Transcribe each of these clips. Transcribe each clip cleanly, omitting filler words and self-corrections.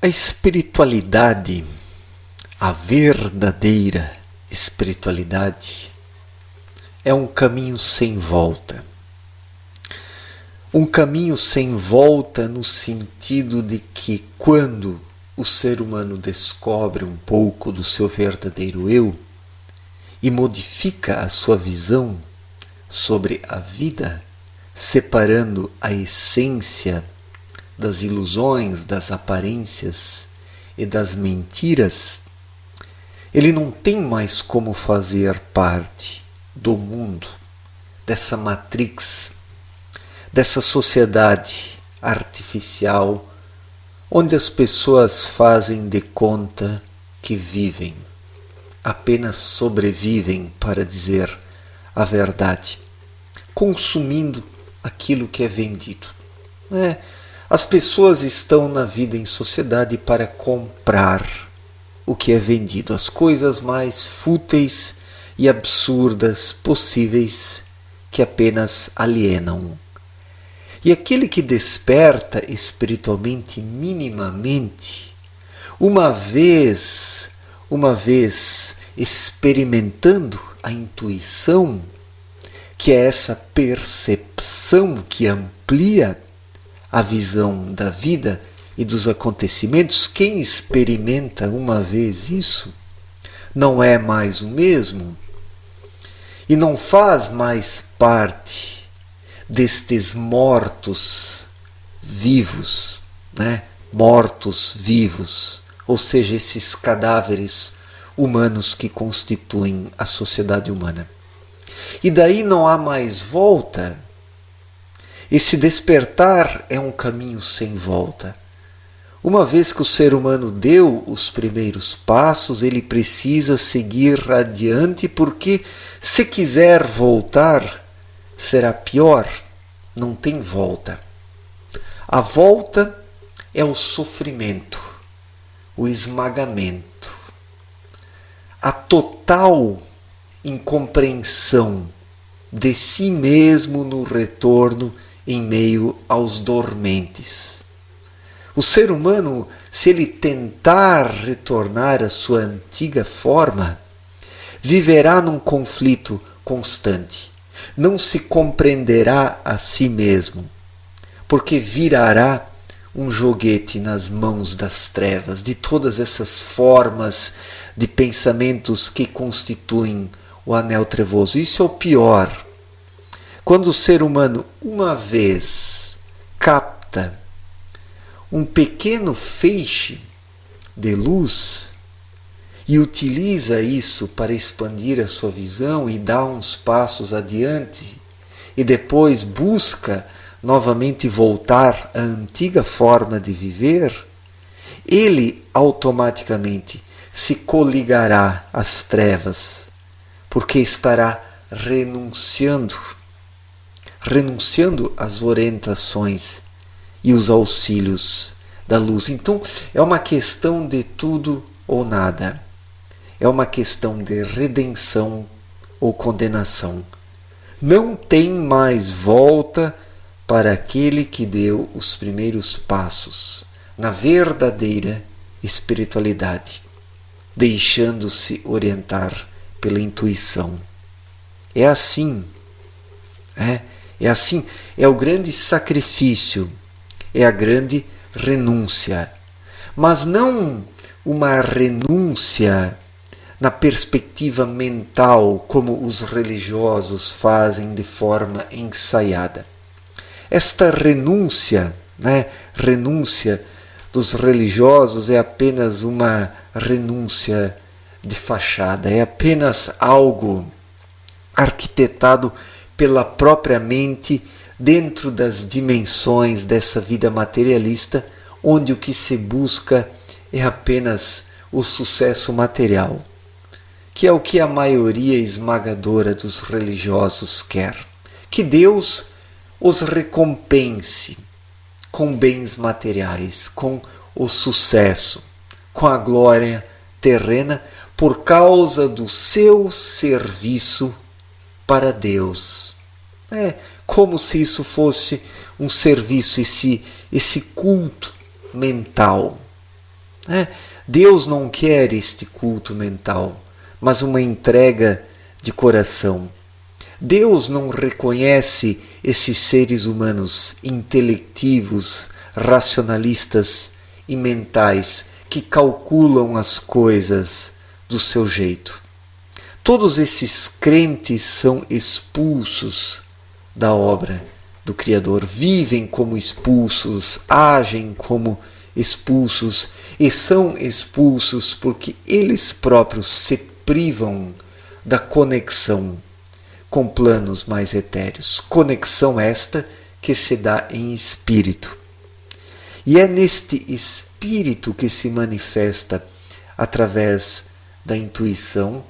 A espiritualidade, a verdadeira espiritualidade, é um caminho sem volta. Um caminho sem volta no sentido de que quando o ser humano descobre um pouco do seu verdadeiro eu e modifica a sua visão sobre a vida, separando a essência das ilusões, das aparências e das mentiras, ele não tem mais como fazer parte do mundo, dessa matrix, dessa sociedade artificial, onde as pessoas fazem de conta que vivem, apenas sobrevivem, para dizer a verdade, consumindo aquilo que é vendido. As pessoas estão na vida em sociedade para comprar o que é vendido, as coisas mais fúteis e absurdas possíveis que apenas alienam. E aquele que desperta espiritualmente minimamente, uma vez experimentando a intuição, que é essa percepção que amplia a visão da vida e dos acontecimentos, quem experimenta uma vez isso não é mais o mesmo e não faz mais parte destes mortos vivos, mortos vivos, ou seja, esses cadáveres humanos que constituem a sociedade humana. E daí não há mais volta. Esse despertar é um caminho sem volta. Uma vez que o ser humano deu os primeiros passos, ele precisa seguir adiante, porque se quiser voltar, será pior. Não tem volta. A volta é o sofrimento, o esmagamento, a total incompreensão de si mesmo no retorno em meio aos dormentes. O ser humano, se ele tentar retornar à sua antiga forma, viverá num conflito constante. Não se compreenderá a si mesmo, porque virará um joguete nas mãos das trevas, de todas essas formas de pensamentos que constituem o anel trevoso. Isso é o pior. Quando o ser humano, uma vez, capta um pequeno feixe de luz e utiliza isso para expandir a sua visão e dá uns passos adiante e depois busca novamente voltar à antiga forma de viver, ele automaticamente se coligará às trevas, porque estará renunciando às orientações e os auxílios da luz. Então, é uma questão de tudo ou nada. É uma questão de redenção ou condenação. Não tem mais volta para aquele que deu os primeiros passos na verdadeira espiritualidade, deixando-se orientar pela intuição. É assim. É assim, é o grande sacrifício, é a grande renúncia. Mas não uma renúncia na perspectiva mental, como os religiosos fazem de forma ensaiada. Esta renúncia dos religiosos é apenas uma renúncia de fachada, é apenas algo arquitetado pela própria mente dentro das dimensões dessa vida materialista, onde o que se busca é apenas o sucesso material, que é o que a maioria esmagadora dos religiosos quer. Que Deus os recompense com bens materiais, com o sucesso, com a glória terrena, por causa do seu serviço para Deus. É como se isso fosse um serviço, esse culto mental. Deus não quer este culto mental, mas uma entrega de coração. Deus não reconhece esses seres humanos intelectivos, racionalistas e mentais que calculam as coisas do seu jeito. Todos esses crentes são expulsos da obra do Criador, vivem como expulsos, agem como expulsos e são expulsos porque eles próprios se privam da conexão com planos mais etéreos. Conexão esta que se dá em espírito. E é neste espírito que se manifesta através da intuição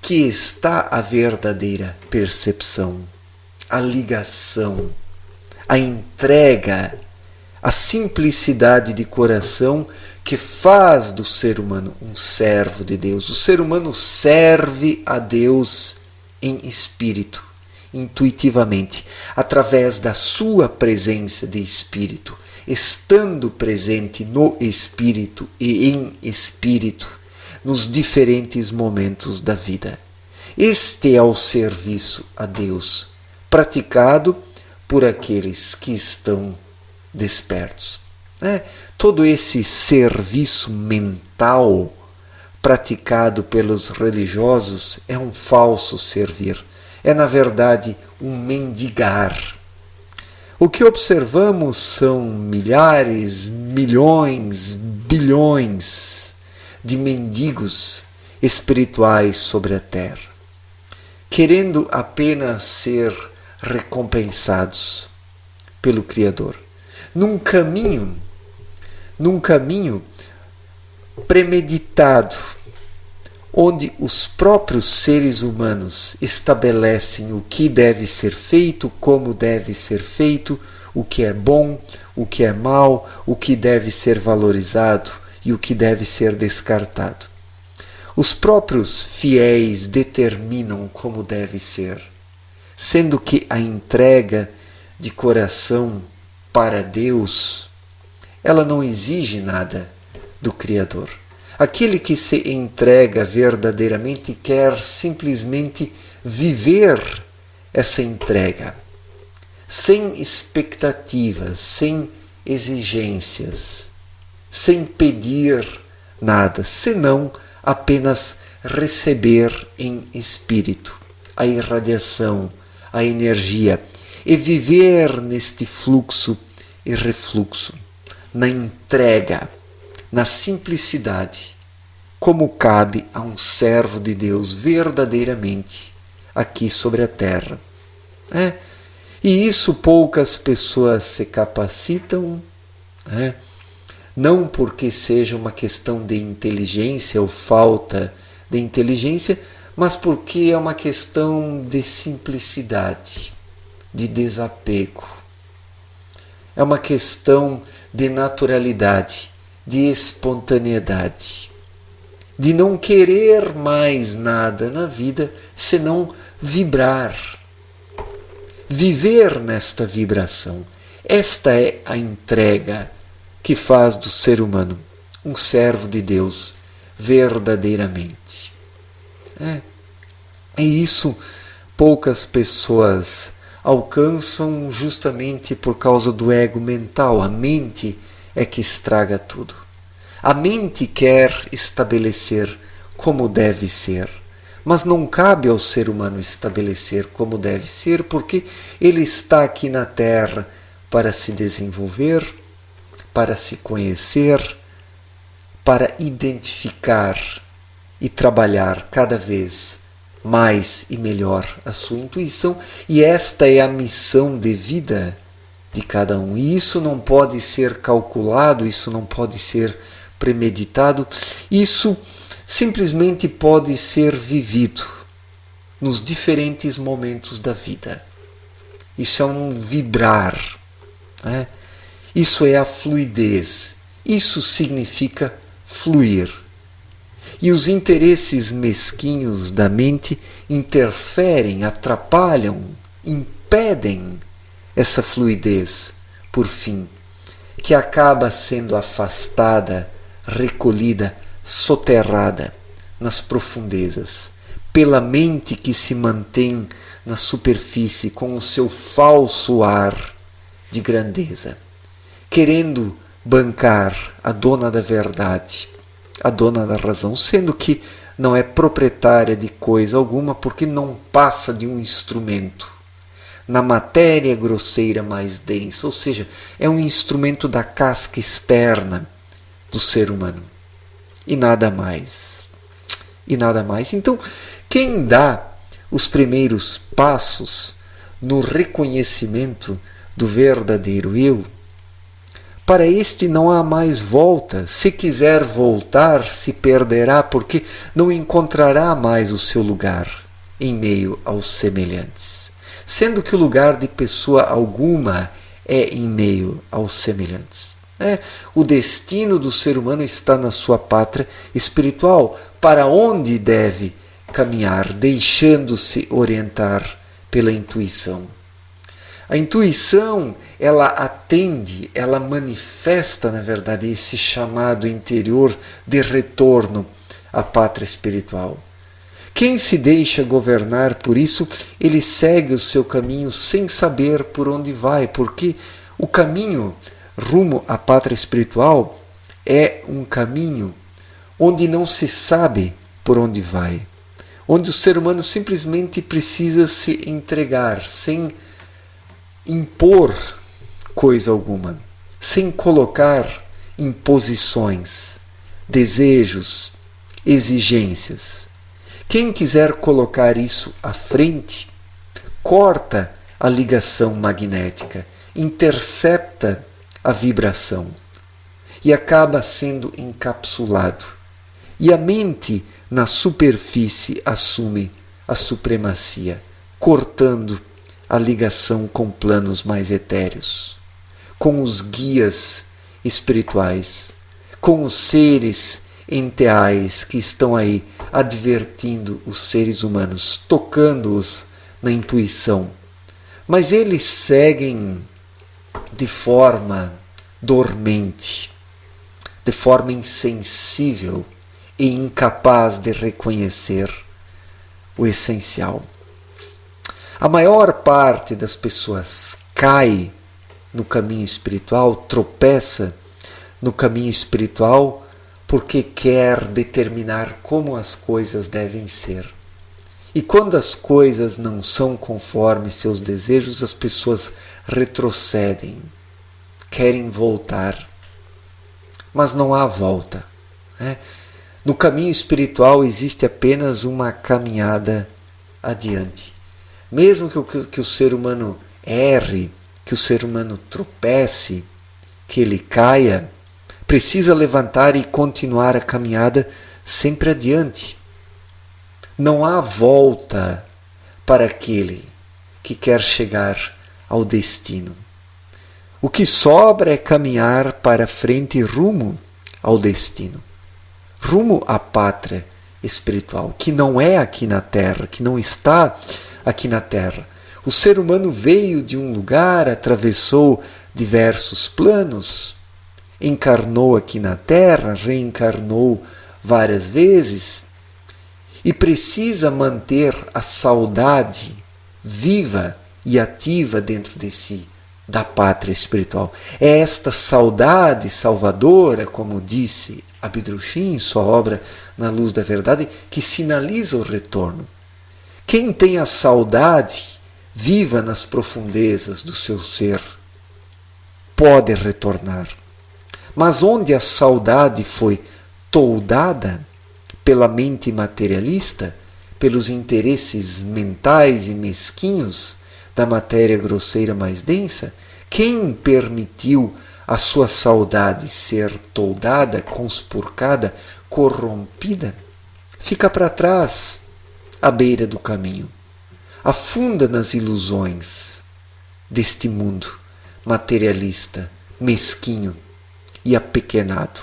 que está a verdadeira percepção, a ligação, a entrega, a simplicidade de coração que faz do ser humano um servo de Deus. O ser humano serve a Deus em espírito, intuitivamente, através da sua presença de espírito, estando presente no espírito e em espírito, nos diferentes momentos da vida. Este é o serviço a Deus, praticado por aqueles que estão despertos. Todo esse serviço mental praticado pelos religiosos é um falso servir. É, na verdade, um mendigar. O que observamos são milhares, milhões, bilhões de mendigos espirituais sobre a terra, querendo apenas ser recompensados pelo Criador, num caminho premeditado, onde os próprios seres humanos estabelecem o que deve ser feito, como deve ser feito, o que é bom, o que é mal, o que deve ser valorizado e o que deve ser descartado. Os próprios fiéis determinam como deve ser, sendo que a entrega de coração para Deus, ela não exige nada do Criador. Aquele que se entrega verdadeiramente quer simplesmente viver essa entrega, sem expectativas, sem exigências, sem pedir nada, senão apenas receber em espírito a irradiação, a energia e viver neste fluxo e refluxo, na entrega, na simplicidade, como cabe a um servo de Deus verdadeiramente aqui sobre a terra. E isso poucas pessoas se capacitam, não porque seja uma questão de inteligência ou falta de inteligência, mas porque é uma questão de simplicidade, de desapego. É uma questão de naturalidade, de espontaneidade, de não querer mais nada na vida senão vibrar, viver nesta vibração. Esta é a entrega que faz do ser humano um servo de Deus verdadeiramente. E isso poucas pessoas alcançam justamente por causa do ego mental. A mente é que estraga tudo. A mente quer estabelecer como deve ser, mas não cabe ao ser humano estabelecer como deve ser, porque ele está aqui na Terra para se desenvolver, para se conhecer, para identificar e trabalhar cada vez mais e melhor a sua intuição, e esta é a missão de vida de cada um. E isso não pode ser calculado, isso não pode ser premeditado, isso simplesmente pode ser vivido nos diferentes momentos da vida. Isso é um vibrar, Isso é a fluidez, isso significa fluir. E os interesses mesquinhos da mente interferem, atrapalham, impedem essa fluidez, por fim, que acaba sendo afastada, recolhida, soterrada nas profundezas, pela mente que se mantém na superfície com o seu falso ar de grandeza, querendo bancar a dona da verdade, a dona da razão, sendo que não é proprietária de coisa alguma porque não passa de um instrumento na matéria grosseira mais densa, ou seja, é um instrumento da casca externa do ser humano e nada mais. E nada mais. Então, quem dá os primeiros passos no reconhecimento do verdadeiro eu, para este não há mais volta. Se quiser voltar, se perderá, porque não encontrará mais o seu lugar em meio aos semelhantes. Sendo que o lugar de pessoa alguma é em meio aos semelhantes. O destino do ser humano está na sua pátria espiritual, para onde deve caminhar, deixando-se orientar pela intuição. A intuição, ela atende, ela manifesta, na verdade, esse chamado interior de retorno à pátria espiritual. Quem se deixa governar por isso, ele segue o seu caminho sem saber por onde vai, porque o caminho rumo à pátria espiritual é um caminho onde não se sabe por onde vai, onde o ser humano simplesmente precisa se entregar sem impor coisa alguma, sem colocar imposições, desejos, exigências. Quem quiser colocar isso à frente, corta a ligação magnética, intercepta a vibração e acaba sendo encapsulado. E a mente na superfície assume a supremacia, cortando a ligação com planos mais etéreos, com os guias espirituais, com os seres enteais que estão aí advertindo os seres humanos, tocando-os na intuição. Mas eles seguem de forma dormente, de forma insensível e incapaz de reconhecer o essencial. A maior parte das pessoas cai no caminho espiritual, tropeça no caminho espiritual porque quer determinar como as coisas devem ser. E quando as coisas não são conforme seus desejos, as pessoas retrocedem, querem voltar. Mas não há volta. No caminho espiritual existe apenas uma caminhada adiante. Mesmo que o ser humano erre, que o ser humano tropece, que ele caia, precisa levantar e continuar a caminhada sempre adiante. Não há volta para aquele que quer chegar ao destino. O que sobra é caminhar para frente rumo ao destino, rumo à pátria espiritual, que não é aqui na Terra, que não está aqui na Terra. O ser humano veio de um lugar, atravessou diversos planos, encarnou aqui na Terra, reencarnou várias vezes e precisa manter a saudade viva e ativa dentro de si da pátria espiritual. É esta saudade salvadora, como disse Abidrushim em sua obra Na Luz da Verdade, que sinaliza o retorno. Quem tem a saudade viva nas profundezas do seu ser pode retornar. Mas onde a saudade foi toldada pela mente materialista, pelos interesses mentais e mesquinhos da matéria grosseira mais densa, quem permitiu a sua saudade ser toldada, conspurcada, corrompida, fica para trás, à beira do caminho, afunda nas ilusões deste mundo materialista, mesquinho e apequenado.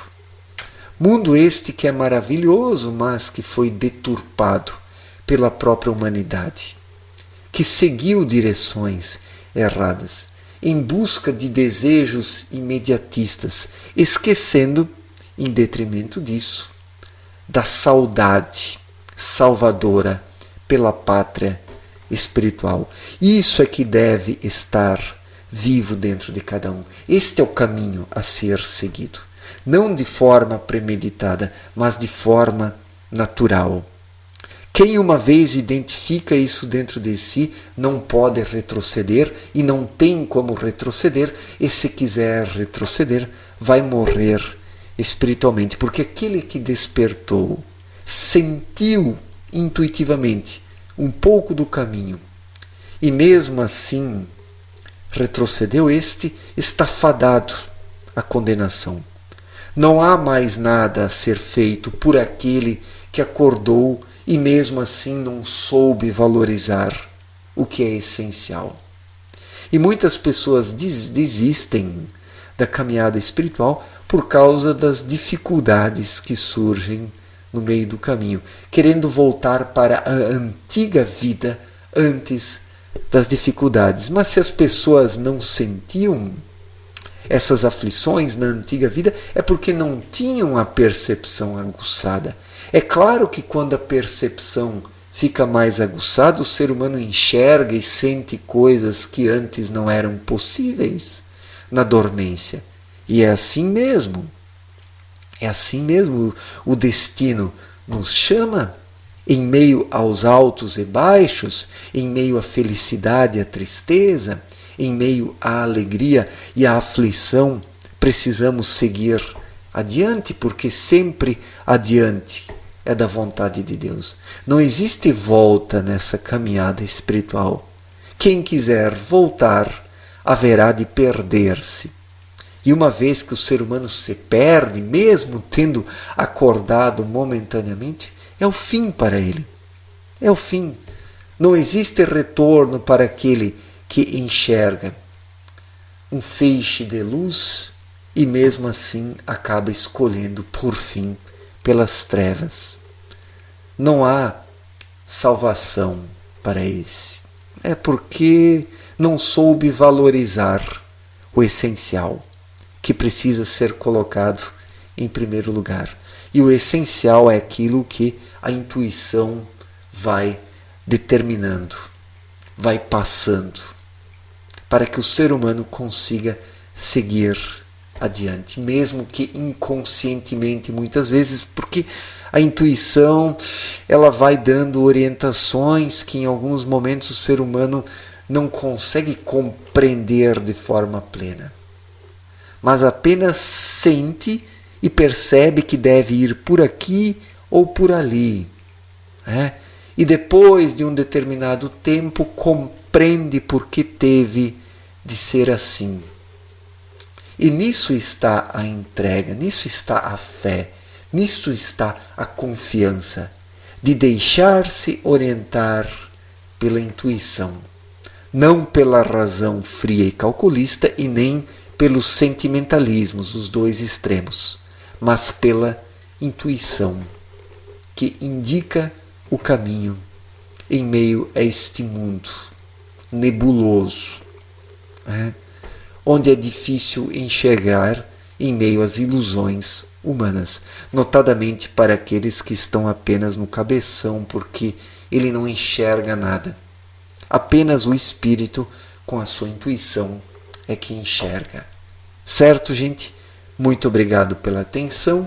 Mundo este que é maravilhoso, mas que foi deturpado pela própria humanidade, que seguiu direções erradas, em busca de desejos imediatistas, esquecendo em detrimento disso, da saudade salvadora pela pátria espiritual. Isso é que deve estar vivo dentro de cada um. Este é o caminho a ser seguido. Não de forma premeditada, mas de forma natural. Quem uma vez identifica isso dentro de si não pode retroceder e não tem como retroceder, e se quiser retroceder, vai morrer espiritualmente, porque aquele que despertou, sentiu intuitivamente um pouco do caminho e mesmo assim retrocedeu, este está fadado à condenação. Não há mais nada a ser feito por aquele que acordou e mesmo assim não soube valorizar o que é essencial. E muitas pessoas desistem da caminhada espiritual por causa das dificuldades que surgem no meio do caminho, querendo voltar para a antiga vida antes das dificuldades. Mas se as pessoas não sentiam essas aflições na antiga vida, é porque não tinham a percepção aguçada. É claro que quando a percepção fica mais aguçada, o ser humano enxerga e sente coisas que antes não eram possíveis na dormência. E é assim mesmo. É assim mesmo. O destino nos chama em meio aos altos e baixos, em meio à felicidade e à tristeza, em meio à alegria e à aflição. Precisamos seguir adiante, porque sempre adiante é da vontade de Deus. Não existe volta nessa caminhada espiritual. Quem quiser voltar haverá de perder-se. E uma vez que o ser humano se perde, mesmo tendo acordado momentaneamente, é o fim para ele. É o fim. Não existe retorno para aquele que enxerga um feixe de luz e mesmo assim acaba escolhendo por fim pelas trevas. Não há salvação para esse. É porque não soube valorizar o essencial, que precisa ser colocado em primeiro lugar. E o essencial é aquilo que a intuição vai determinando, vai passando, para que o ser humano consiga seguir adiante, mesmo que inconscientemente muitas vezes, porque a intuição ela vai dando orientações que em alguns momentos o ser humano não consegue compreender de forma plena, mas apenas sente e percebe que deve ir por aqui ou por ali, né? E depois de um determinado tempo compreende por que teve de ser assim. E nisso está a entrega, nisso está a fé, nisso está a confiança, de deixar-se orientar pela intuição, não pela razão fria e calculista e nem pelos sentimentalismos, os dois extremos, mas pela intuição, que indica o caminho em meio a este mundo nebuloso, né? Onde é difícil enxergar em meio às ilusões humanas, notadamente para aqueles que estão apenas no cabeção, porque ele não enxerga nada. Apenas o espírito, com a sua intuição, é que enxerga. Certo, gente? Muito obrigado pela atenção.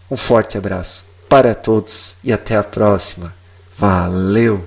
Um forte abraço para todos e até a próxima. Valeu!